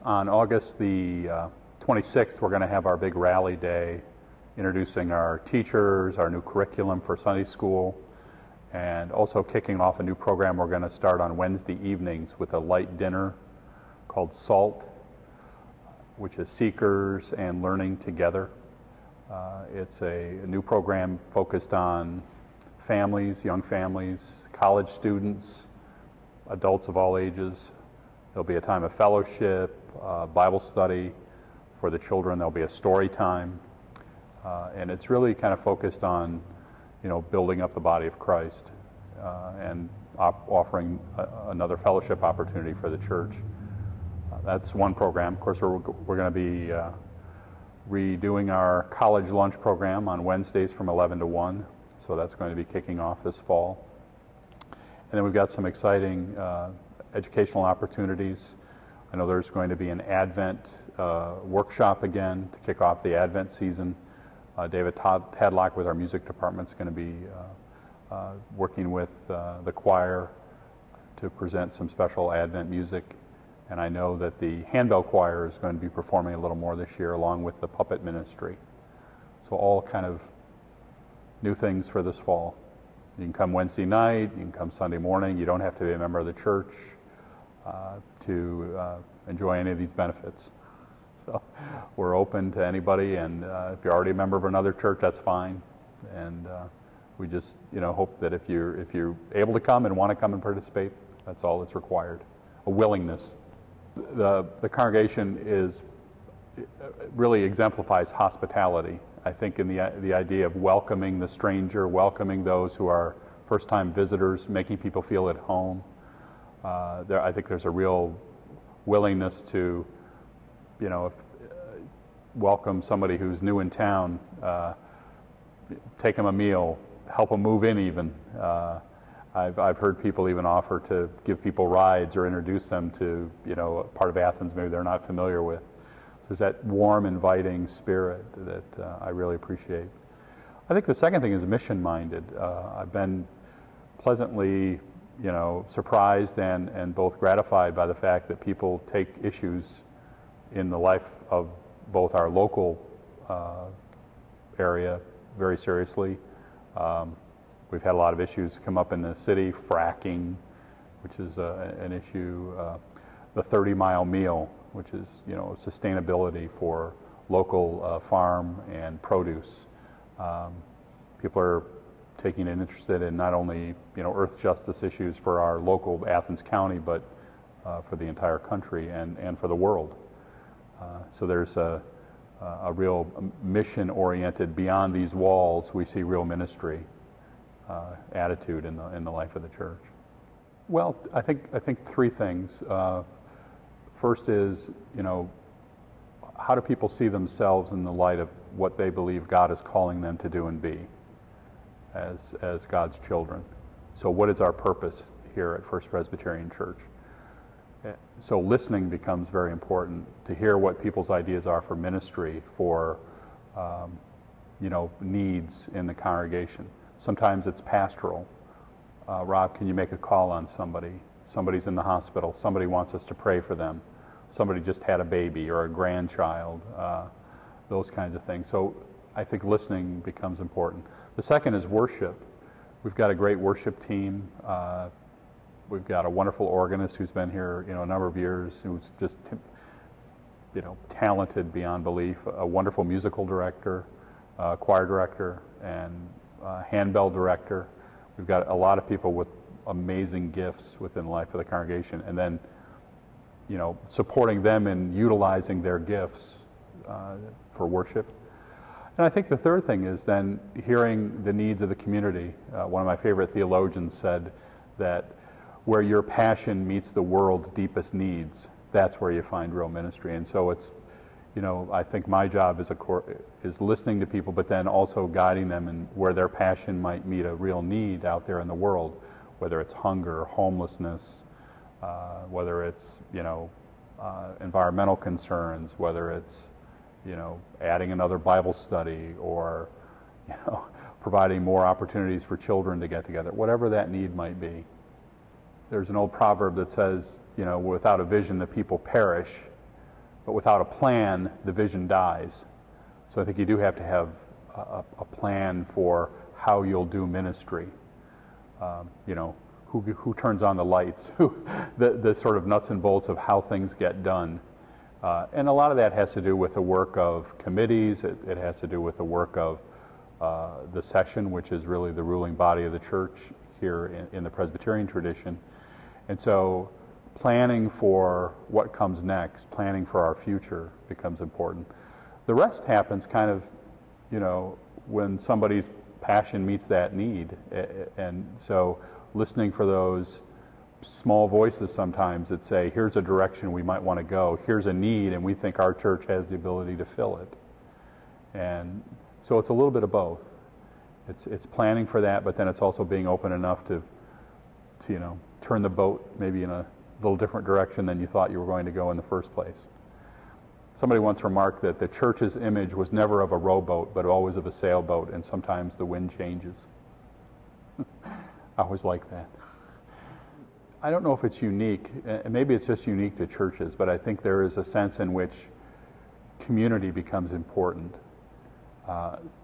On August the 26th, we're going to have our big rally day, introducing our teachers, our new curriculum for Sunday school, and also kicking off a new program we're going to start on Wednesday evenings with a light dinner called SALT, which is Seekers and Learning Together. It's a new program focused on families, young families, college students, adults of all ages. There'll be a time of fellowship, Bible study for the children. There'll be a story time. And it's really kind of focused on, building up the body of Christ and offering another fellowship opportunity for the church. That's one program. Of course, we're going to be redoing our college lunch program on Wednesdays from 11 to 1. So that's going to be kicking off this fall. And then we've got some exciting educational opportunities. I know there's going to be an Advent workshop again to kick off the Advent season. David Tadlock with our music department is going to be working with the choir to present some special Advent music. And I know that the handbell choir is going to be performing a little more this year along with the puppet ministry. So all kind of new things for this fall. You can come Wednesday night, you can come Sunday morning. You don't have to be a member of the church to enjoy any of these benefits. So we're open to anybody, and if you're already a member of another church, that's fine. And we just hope that if you're able to come and want to come and participate, that's all that's required, a willingness. The congregation really exemplifies hospitality. I think in the idea of welcoming the stranger, welcoming those who are first-time visitors, making people feel at home. I think there's a real willingness to, welcome somebody who's new in town, take them a meal, help them move in even. I've heard people even offer to give people rides or introduce them to, a part of Athens maybe they're not familiar with. There's that warm, inviting spirit that I really appreciate. I think the second thing is mission-minded. I've been pleasantly, surprised and both gratified by the fact that people take issues in the life of both our local area very seriously. We've had a lot of issues come up in the city, fracking, which is an issue, the 30-mile meal, which is, sustainability for local farm and produce. People are taking an interest in not only, earth justice issues for our local Athens County, but for the entire country and for the world. So there's a real mission-oriented, beyond these walls, we see real ministry attitude in the life of the church. Well, I think three things. First is, how do people see themselves in the light of what they believe God is calling them to do and be as God's children? So what is our purpose here at First Presbyterian Church? So listening becomes very important to hear what people's ideas are for ministry, for needs in the congregation. Sometimes it's pastoral. Rob, can you make a call on somebody? Somebody's in the hospital. Somebody wants us to pray for them. Somebody just had a baby or a grandchild. Those kinds of things. So I think listening becomes important. The second is worship. We've got a great worship team. We've got a wonderful organist who's been here, a number of years, who's just, talented beyond belief. A wonderful musical director, choir director, and handbell director. We've got a lot of people with amazing gifts within the life of the congregation, and then, supporting them in utilizing their gifts for worship. And I think the third thing is then hearing the needs of the community. One of my favorite theologians said that where your passion meets the world's deepest needs, that's where you find real ministry. And so it's, I think my job is listening to people, but then also guiding them in where their passion might meet a real need out there in the world, whether it's hunger, homelessness, whether it's, environmental concerns, whether it's, adding another Bible study or, providing more opportunities for children to get together, whatever that need might be. There's an old proverb that says, without a vision the people perish. But without a plan, the vision dies. So I think you do have to have a plan for how you'll do ministry. You know, who turns on the lights, the sort of nuts and bolts of how things get done. And a lot of that has to do with the work of committees. It has to do with the work of the session, which is really the ruling body of the church here in the Presbyterian tradition. And so planning for what comes next, planning for our future becomes important. The rest happens kind of, you know, when somebody's passion meets that need. And so listening for those small voices sometimes that say, here's a direction we might want to go, here's a need, and we think our church has the ability to fill it. And so it's a little bit of both. It's planning for that, but then it's also being open enough to you know, turn the boat maybe in a little different direction than you thought you were going to go in the first place. Somebody once remarked that the church's image was never of a rowboat, but always of a sailboat, and sometimes the wind changes. I always like that. I don't know if it's unique, and maybe it's just unique to churches, but I think there is a sense in which community becomes important.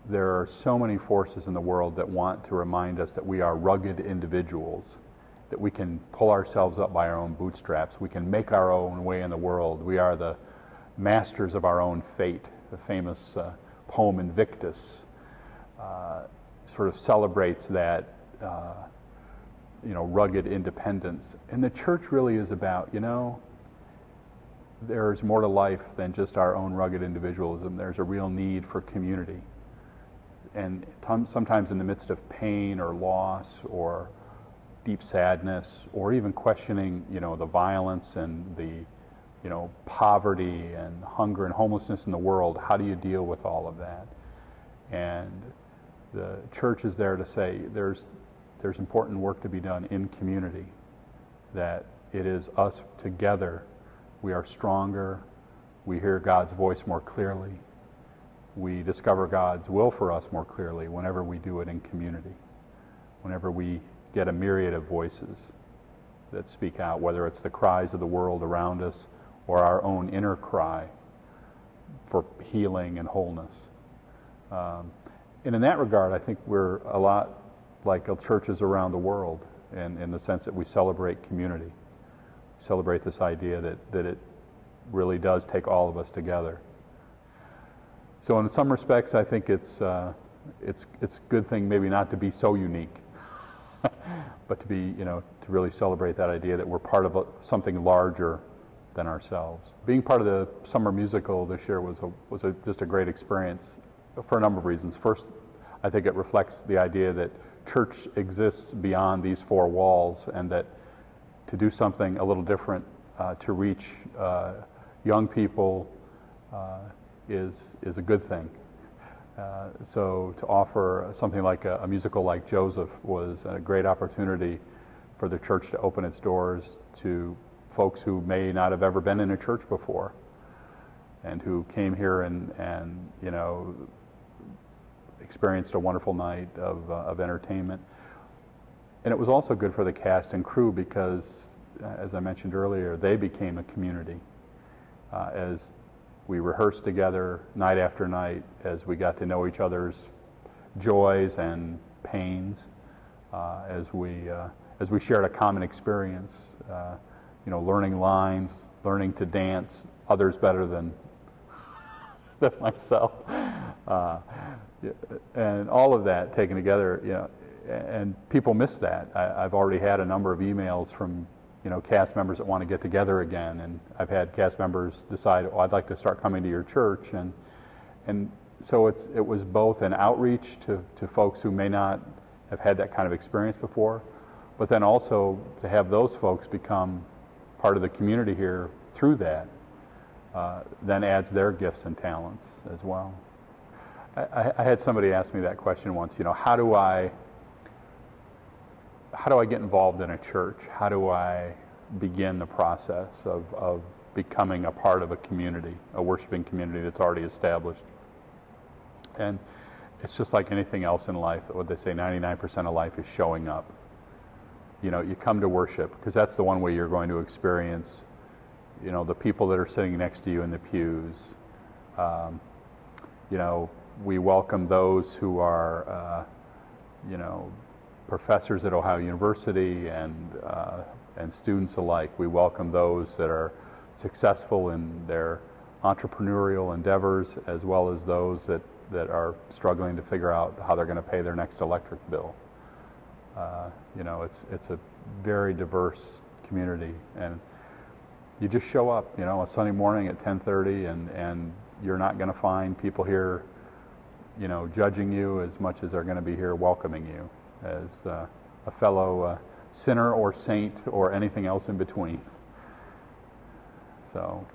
There are so many forces in the world that want to remind us that we are rugged individuals, that we can pull ourselves up by our own bootstraps, we can make our own way in the world, we are the masters of our own fate. The famous poem Invictus sort of celebrates that you know, rugged independence. And the church really is about, you know, there's more to life than just our own rugged individualism. There's a real need for community. And sometimes in the midst of pain or loss or deep sadness, or even questioning, you know, the violence and the, you know, poverty and hunger and homelessness in the world, how do you deal with all of that? And the church is there to say there's important work to be done in community, that it is us together. We are stronger. We hear God's voice more clearly. We discover God's will for us more clearly whenever we do it in community, whenever we get a myriad of voices that speak out, whether it's the cries of the world around us or our own inner cry for healing and wholeness. And in that regard, I think we're a lot like churches around the world, in the sense that we celebrate community, celebrate this idea that it really does take all of us together. So in some respects, I think it's a good thing maybe not to be so unique, but to be, you know, to really celebrate that idea that we're part of something larger than ourselves. Being part of the summer musical this year was just a great experience for a number of reasons. First, I think it reflects the idea that church exists beyond these four walls, and that to do something a little different to reach young people is a good thing. So to offer something like a musical like Joseph was a great opportunity for the church to open its doors to folks who may not have ever been in a church before, and who came here and you know, experienced a wonderful night of entertainment. And it was also good for the cast and crew because, as I mentioned earlier, they became a community. As we rehearsed together night after night, as we got to know each other's joys and pains, as we shared a common experience, you know, learning lines, learning to dance, others better than myself. And all of that taken together, you know, and people miss that. I've already had a number of emails from, you know, cast members that want to get together again, and I've had cast members decide, oh, I'd like to start coming to your church, and so it was both an outreach to folks who may not have had that kind of experience before, but then also to have those folks become part of the community here through that, then adds their gifts and talents as well. I had somebody ask me that question once, you know, how do I get involved in a church? How do I begin the process of becoming a part of a community, a worshiping community that's already established? And it's just like anything else in life, what they say, 99% of life is showing up. You know, you come to worship because that's the one way you're going to experience you know, the people that are sitting next to you in the pews. You know, we welcome those who are, you know, professors at Ohio University and students alike. We welcome those that are successful in their entrepreneurial endeavors, as well as those that are struggling to figure out how they're going to pay their next electric bill. You know, it's a very diverse community, and you just show up, you know, a Sunday morning at 10:30, and you're not going to find people here, you know, judging you as much as they're going to be here welcoming you as a fellow sinner or saint or anything else in between. So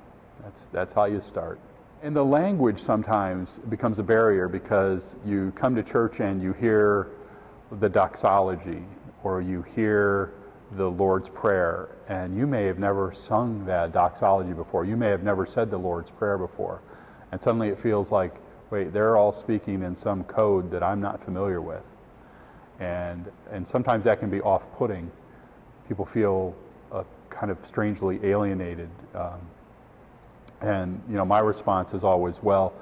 that's how you start. And the language sometimes becomes a barrier, because you come to church and you hear the doxology or you hear the Lord's Prayer, and you may have never sung that doxology before. You may have never said the Lord's Prayer before. And suddenly it feels like, wait, they're all speaking in some code that I'm not familiar with. And sometimes that can be off-putting. People feel kind of strangely alienated. And you know, my response is always, well,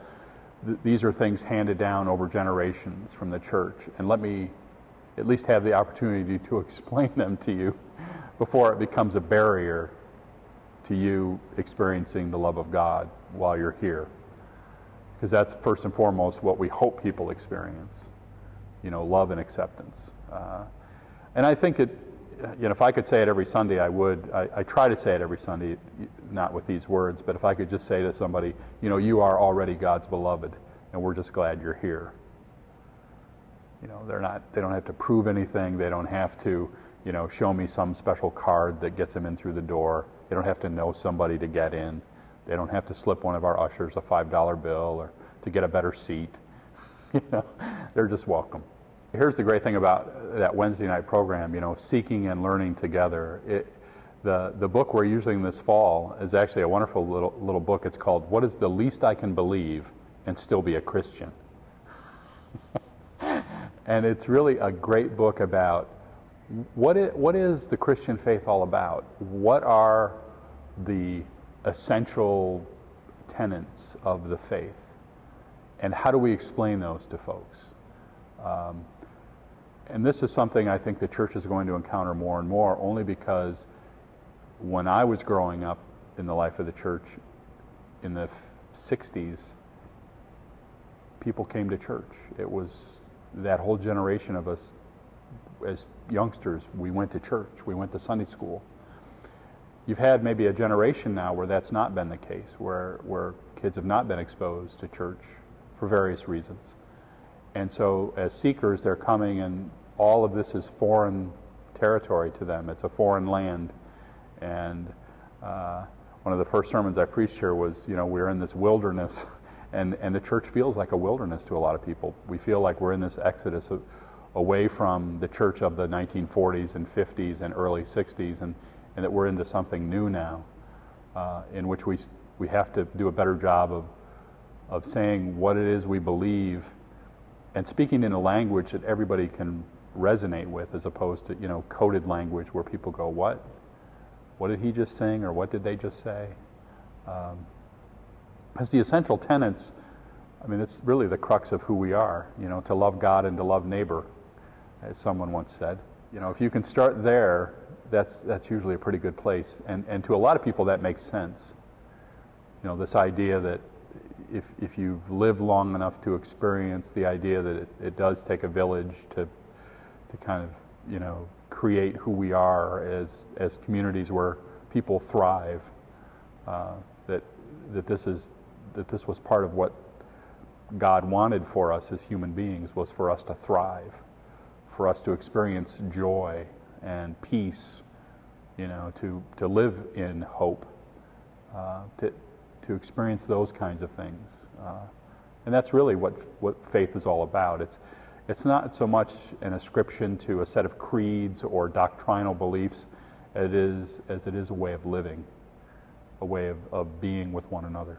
these are things handed down over generations from the church, and let me at least have the opportunity to explain them to you before it becomes a barrier to you experiencing the love of God while you're here. Because that's first and foremost what we hope people experience, you know, love and acceptance. And I think it, you know, if I could say it every Sunday, I would. I try to say it every Sunday, not with these words, but if I could just say to somebody, you know, you are already God's beloved, and we're just glad you're here. You know, they don't have to prove anything. They don't have to, you know, show me some special card that gets them in through the door. They don't have to know somebody to get in. They don't have to slip one of our ushers a $5 bill or to get a better seat. You know, they're just welcome. Here's the great thing about that Wednesday night program, you know, Seeking and Learning Together. The book we're using this fall is actually a wonderful little book. It's called What is the Least I Can Believe and Still Be a Christian? And it's really a great book about what is the Christian faith all about? What are the essential tenets of the faith? And how do we explain those to folks? And this is something I think the church is going to encounter more and more, only because when I was growing up in the life of the church in the 60s, people came to church. It was that whole generation of us as youngsters, we went to church, we went to Sunday school. You've had maybe a generation now where that's not been the case, where kids have not been exposed to church for various reasons. And so as seekers, they're coming, and all of this is foreign territory to them. It's a foreign land. And one of the first sermons I preached here was, you know, we're in this wilderness, and the church feels like a wilderness to a lot of people. We feel like we're in this exodus away from the church of the 1940s and 50s and early 60s, and that we're into something new now, in which we have to do a better job of saying what it is we believe, and speaking in a language that everybody can resonate with, as opposed to, you know, coded language where people go, what did he just sing, or what did they just say? Because the essential tenets, I mean, it's really the crux of who we are, you know, to love God and to love neighbor, as someone once said. You know, if you can start there, that's usually a pretty good place. And to a lot of people that makes sense. You know, this idea that if you've lived long enough to experience the idea that it does take a village to kind of, you know, create who we are as communities where people thrive, that this was part of what God wanted for us as human beings, was for us to thrive, for us to experience joy and peace, you know, to live in hope, to experience those kinds of things. And that's really what faith is all about. It's not so much an ascription to a set of creeds or doctrinal beliefs as it is a way of living, a way of being with one another.